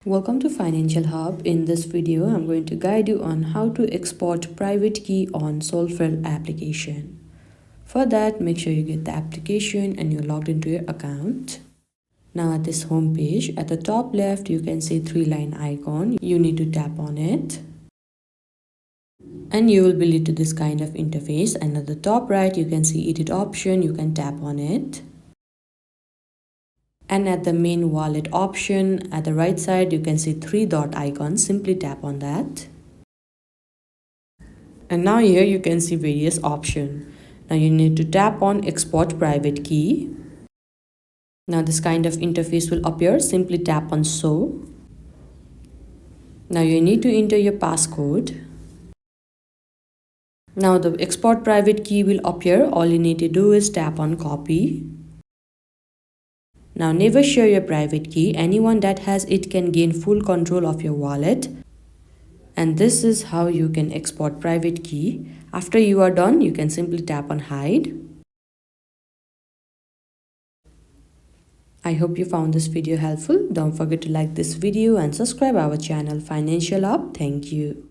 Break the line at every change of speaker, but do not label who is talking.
Welcome to Financial Hub. In this video, I'm going to guide you on how to export private key on Solflare application. For that, make sure you get the application and you're logged into your account. Now at this home page, at the top left, you can see 3-line icon. You need to tap on it. And you will be led to this kind of interface. And at the top right, you can see edit option. You can tap on it. And at the main wallet option, at the right side, you can see 3-dot icon. Simply tap on that. And now here you can see various options. Now you need to tap on export private key. Now this kind of interface will appear. Simply tap on so. Now you need to enter your passcode. Now the export private key will appear. All you need to do is tap on copy. Now never share your private key. Anyone that has it can gain full control of your wallet. And this is how you can export private key. After you are done, you can simply tap on hide. I hope you found this video helpful. Don't forget to like this video and subscribe our channel Financial Hub. Thank you.